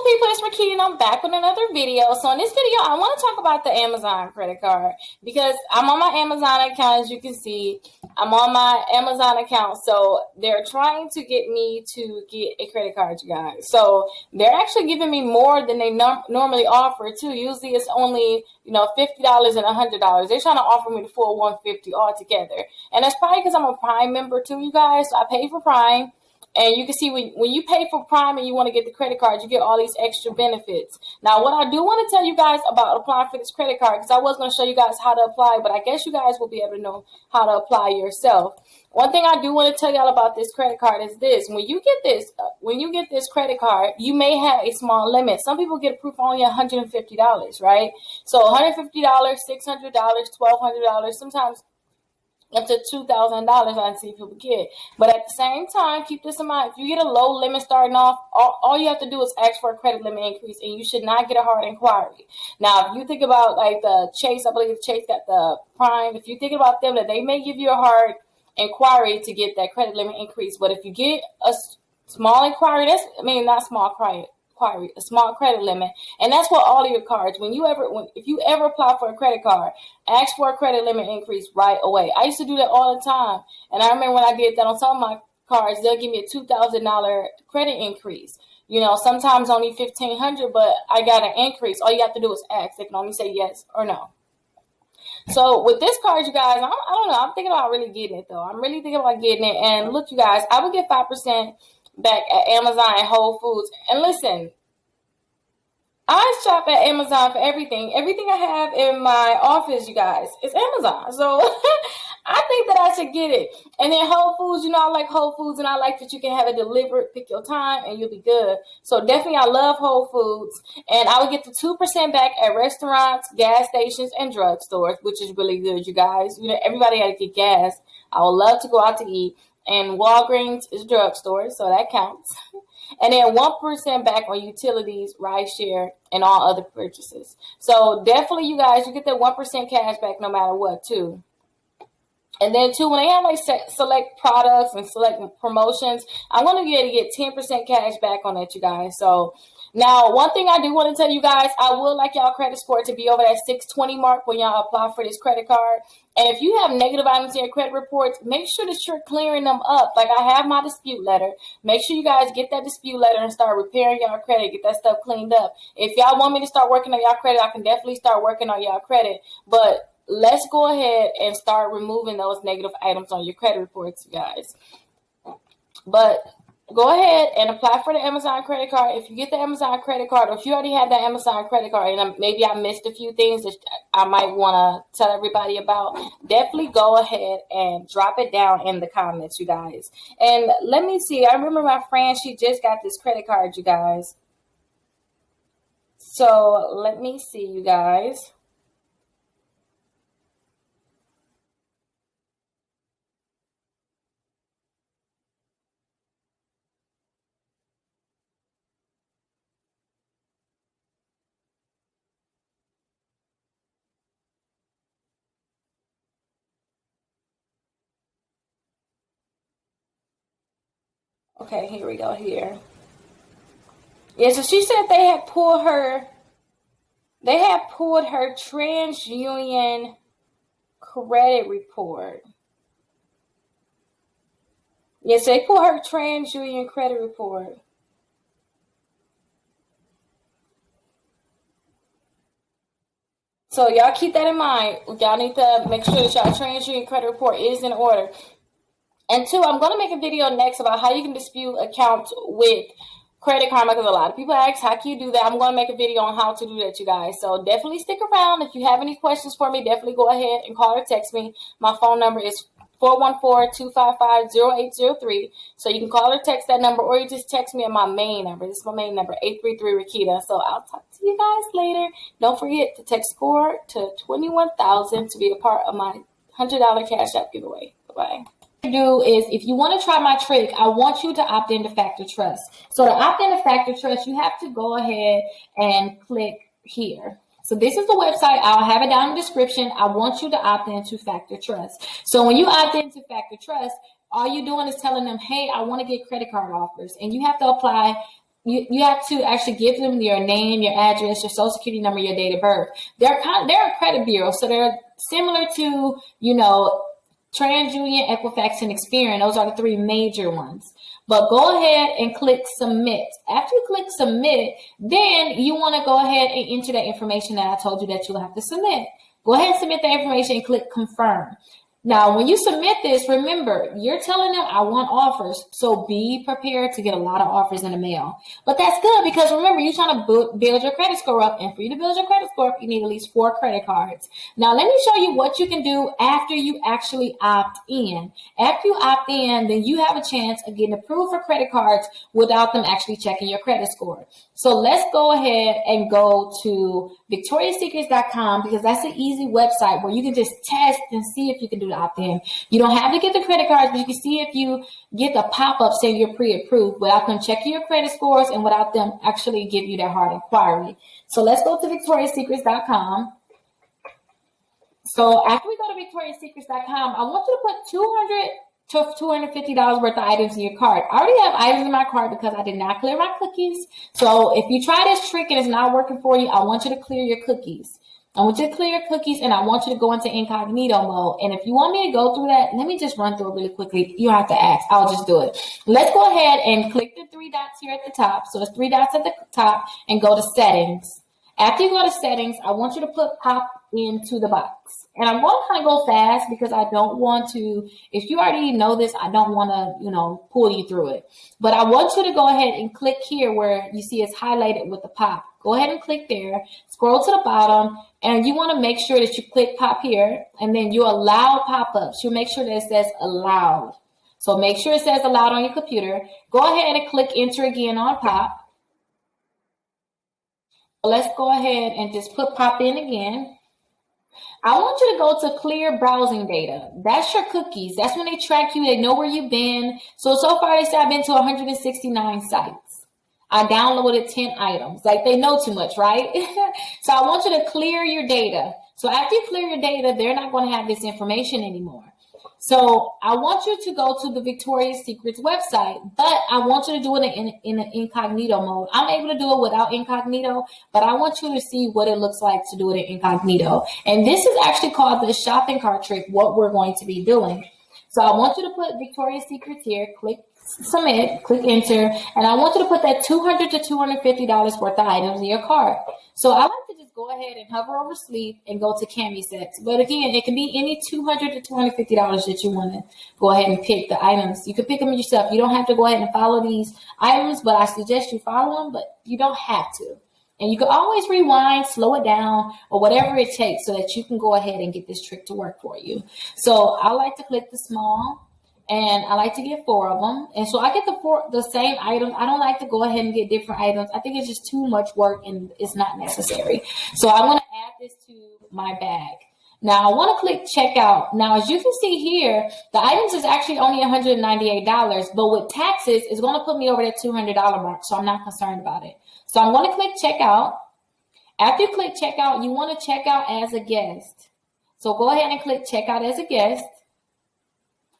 people, it's Rickita and I'm back with another video. So in this video, I want to talk about the Amazon credit card because I'm on my Amazon account. As you can see, I'm on my Amazon account. So they're trying to get me to get a credit card, you guys. So they're actually giving me more than they normally offer too. Usually it's only, $50 and $100. They're trying to offer me the full $150 altogether. And that's probably because I'm a Prime member too, you guys. So I pay for Prime. And you can see when you pay for Prime and you want to get the credit card, you get all these extra benefits. Now, what I do want to tell you guys about applying for this credit card, because I was going to show you guys how to apply, but I guess you guys will be able to know how to apply yourself. One thing I do want to tell y'all about this credit card is this. When you get this credit card, you may have a small limit. Some people get approved for only $150, right? So $150, $600, $1,200, sometimes up to $2,000 I see people get. But at the same time, keep this in mind. If you get a low limit starting off, all you have to do is ask for a credit limit increase, and you should not get a hard inquiry. Now, if you think about like the Chase, I believe Chase got the Prime. If you think about them, that they may give you a hard inquiry to get that credit limit increase. But if you get a small inquiry, not small inquiry, a small credit limit, and that's what all of your cards. If you ever apply for a credit card, ask for a credit limit increase right away. I used to do that all the time, and I remember when I did that on some of my cards, they'll give me a $2,000 credit increase. Sometimes only $1,500, but I got an increase. All you have to do is ask. They can only say yes or no. So with this card, you guys, I don't know. I'm thinking about really getting it though. I'm really thinking about getting it. And look, you guys, I would get 5% back at Amazon and Whole Foods. And listen, I shop at Amazon for everything. Everything I have in my office, you guys, is Amazon. So I think that I should get it. And then Whole Foods, I like Whole Foods, and I like that you can have it delivered, pick your time, and you'll be good. So definitely I love Whole Foods. And I would get the 2% back at restaurants, gas stations, and drugstores, which is really good, you guys. Everybody got to get gas. I would love to go out to eat. And Walgreens is drugstore, so that counts. And then 1% back on utilities, rideshare, and all other purchases. So definitely, you guys, you get that 1% cash back no matter what, too. And then, too, when they have like select products and select promotions, I'm going to be able to get 10% cash back on that, you guys. So now, one thing I do want to tell you guys, I would like y'all credit score to be over that 620 mark when y'all apply for this credit card. And if you have negative items in your credit reports, make sure that you're clearing them up. Like I have my dispute letter. Make sure you guys get that dispute letter and start repairing y'all credit. Get that stuff cleaned up. If y'all want me to start working on y'all credit, I can definitely start working on y'all credit. But let's go ahead and start removing those negative items on your credit reports, you guys. But go ahead and apply for the Amazon credit card. If you get the Amazon credit card, or if you already have the Amazon credit card, and maybe I missed a few things that I might want to tell everybody about, definitely go ahead and drop it down in the comments, you guys. And let me see. I remember my friend, she just got this credit card, you guys. So let me see, you guys. Okay, here we go here. Yeah, so she said they had pulled her TransUnion credit report. Yes, they pulled her TransUnion credit report. So y'all keep that in mind. Y'all need to make sure that y'all TransUnion credit report is in order. And two, I'm going to make a video next about how you can dispute accounts with Credit Karma, because a lot of people ask, how can you do that? I'm going to make a video on how to do that, you guys. So definitely stick around. If you have any questions for me, definitely go ahead and call or text me. My phone number is 414-255-0803. So you can call or text that number, or you just text me at my main number. This is my main number, 833-Rickita. So I'll talk to you guys later. Don't forget to text score to 21,000 to be a part of my $100 Cash App giveaway. Bye-bye. Do is, if you want to try my trick, I want you to opt into Factor Trust. So to opt into Factor Trust, you have to go ahead and click here. So this is the website. I'll have it down in the description. I want you to opt into Factor Trust. So when you opt into Factor Trust, all you're doing is telling them, hey, I want to get credit card offers. And you have to apply you have to actually give them your name, your address, your social security number, your date of birth. They're a credit bureau, so they're similar to, TransUnion, Equifax, and Experian. Those are the three major ones. But go ahead and click submit. After you click submit, then you want to go ahead and enter that information that I told you that you'll have to submit. Go ahead and submit that information and click confirm. Now, when you submit this, remember, you're telling them I want offers. So be prepared to get a lot of offers in the mail. But that's good because remember, you're trying to build your credit score up. And for you to build your credit score up, you need at least 4 credit cards. Now, let me show you what you can do after you actually opt in. After you opt in, then you have a chance of getting approved for credit cards without them actually checking your credit score. So let's go ahead and go to victoriassecrets.com because that's an easy website where you can just test and see if you can do the opt-in. You don't have to get the credit cards, but you can see if you get the pop-up saying you're pre-approved without them checking your credit scores and without them actually give you that hard inquiry. So let's go to victoriassecrets.com. So after we go to victoriassecrets.com, I want you to put $250 worth of items in your cart. I already have items in my cart because I did not clear my cookies. So if you try this trick and it's not working for you, I want you to clear your cookies. I want you to clear your cookies and I want you to go into incognito mode. And if you want me to go through that, let me just run through it really quickly. You don't have to ask. I'll just do it. Let's go ahead and click the 3 dots here at the top. So it's 3 dots at the top and go to settings. After you go to settings, I want you to put pop into the box. And I'm going to kind of go fast because I don't want to, if you already know this, I don't want to, pull you through it. But I want you to go ahead and click here where you see it's highlighted with the pop. Go ahead and click there, scroll to the bottom, and you want to make sure that you click pop here, and then you allow pop-ups. You make sure that it says allowed. So make sure it says allowed on your computer. Go ahead and click enter again on pop. Let's go ahead and just put pop in again. I want you to go to clear browsing data. That's your cookies. That's when they track you. They know where you've been. So far they say I've been to 169 sites. I downloaded 10 items. Like they know too much, right? So I want you to clear your data. So after you clear your data, they're not going to have this information anymore. So I want you to go to the Victoria's Secrets website, but I want you to do it in an incognito mode. I'm able to do it without incognito, but I want you to see what it looks like to do it in incognito. And this is actually called the shopping cart trick, what we're going to be doing. So I want you to put Victoria's Secrets here, click submit, click enter, and I want you to put that $200 to $250 worth of items in your cart. So I like to just go ahead and hover over sleep and go to Cami sets. But again, it can be any $200 to $250 that you want to go ahead and pick the items. You can pick them yourself. You don't have to go ahead and follow these items, but I suggest you follow them, but you don't have to. And you can always rewind, slow it down, or whatever it takes so that you can go ahead and get this trick to work for you. So I like to click the small. And I like to get 4 of them. And so I get the same items. I don't like to go ahead and get different items. I think it's just too much work and it's not necessary. So I want to add this to my bag. Now I want to click checkout. Now, as you can see here, the items is actually only $198, but with taxes, it's going to put me over that $200 mark. So I'm not concerned about it. So I'm going to click checkout. After you click checkout, you want to check out as a guest. So go ahead and click checkout as a guest.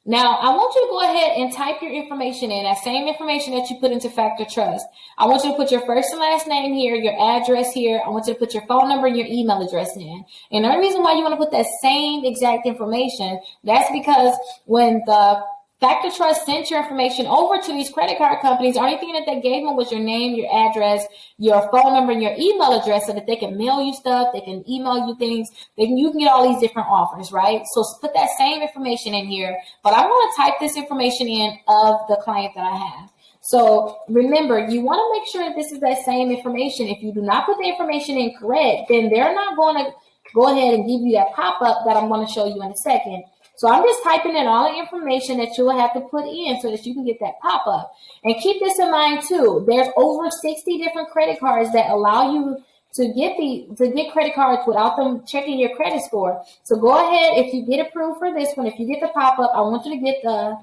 Now, I want you to go ahead and type your information in, that same information that you put into Factor Trust. I want you to put your first and last name here, your address here. I want you to put your phone number and your email address in. And the only reason why you want to put that same exact information, that's because when the Factor Trust sent your information over to these credit card companies, the only thing that they gave them was your name, your address, your phone number, and your email address so that they can mail you stuff, they can email you things, you can get all these different offers, right? So put that same information in here, but I'm going to type this information in of the client that I have. So remember, you want to make sure that this is that same information. If you do not put the information in correct, then they're not going to go ahead and give you that pop-up that I'm going to show you in a second. So I'm just typing in all the information that you will have to put in so that you can get that pop-up. And keep this in mind too. There's over 60 different credit cards that allow you to get credit cards without them checking your credit score. So go ahead, if you get approved for this one, if you get the pop-up, I want you to get the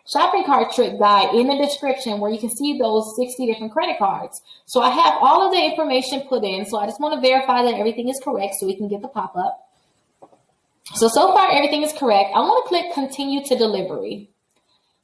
shopping cart trick guide in the description where you can see those 60 different credit cards. So I have all of the information put in. So I just want to verify that everything is correct so we can get the pop-up. So far everything is correct. I want to click continue to delivery.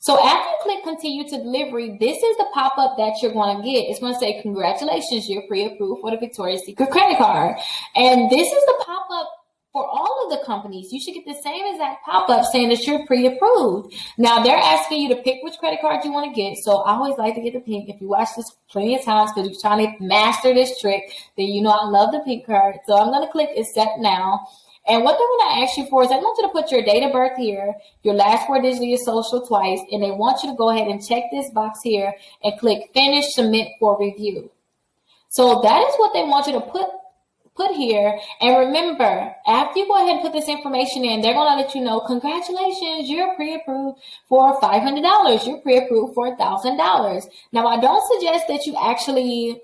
So after you click continue to delivery, this is the pop-up that you're going to get. It's going to say, congratulations, you're pre-approved for the Victoria's Secret credit card. And this is the pop-up for all of the companies. You should get the same exact pop-up saying that you're pre-approved. Now, they're asking you to pick which credit card you want to get. So I always like to get the pink. If you watch this plenty of times because you're trying to master this trick, then you know I love the pink card. So I'm going to click accept now. And what they're going to ask you for is they want you to put your date of birth here, your last 4 digits of your social twice, and they want you to go ahead and check this box here and click finish, submit for review. So that is what they want you to put here. And remember, after you go ahead and put this information in, they're going to let you know, congratulations, you're pre-approved for $500. You're pre-approved for $1,000. Now, I don't suggest that you actually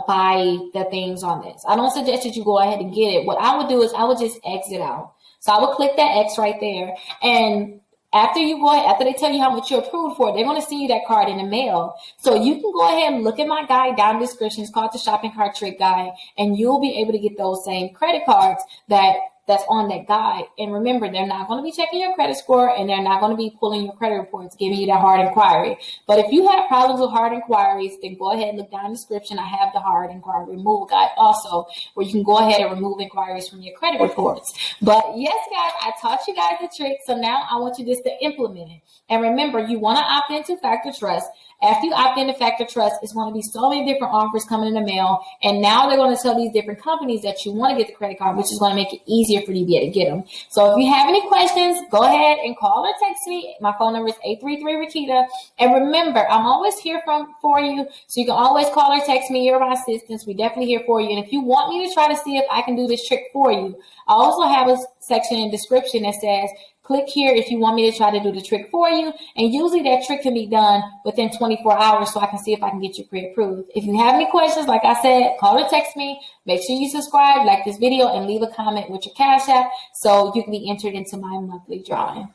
buy the things on this. I don't suggest that you go ahead and get it. What I would do is I would just exit out. So I would click that X right there. And after they tell you how much you're approved for, they're going to send you that card in the mail. So you can go ahead and look at my guide down in the description. It's called the Shopping Cart Trick Guide. And you'll be able to get those same credit cards that's on that guide. And remember, they're not going to be checking your credit score, and they're not going to be pulling your credit reports, giving you that hard inquiry. But if you have problems with hard inquiries, then go ahead and look down in the description. I have the hard inquiry removal guide also, where you can go ahead and remove inquiries from your credit reports. But yes, guys, I taught you guys the trick. So now I want you just to implement it. And remember, you want to opt into Factor Trust. After you opt into Factor Trust, it's going to be so many different offers coming in the mail. And now they're going to tell these different companies that you want to get the credit card, which is going to make it easier for you to be able to get them. So if you have any questions, go ahead and call or text me. My phone number is 833-Rickita. And remember, I'm always here for you. So you can always call or text me. You're my assistants. We're definitely here for you. And if you want me to try to see if I can do this trick for you, I also have a section in the description that says, click here if you want me to try to do the trick for you. And usually that trick can be done within 24 hours so I can see if I can get you pre-approved. If you have any questions, like I said, call or text me. Make sure you subscribe, like this video, and leave a comment with your Cash App so you can be entered into my monthly drawing.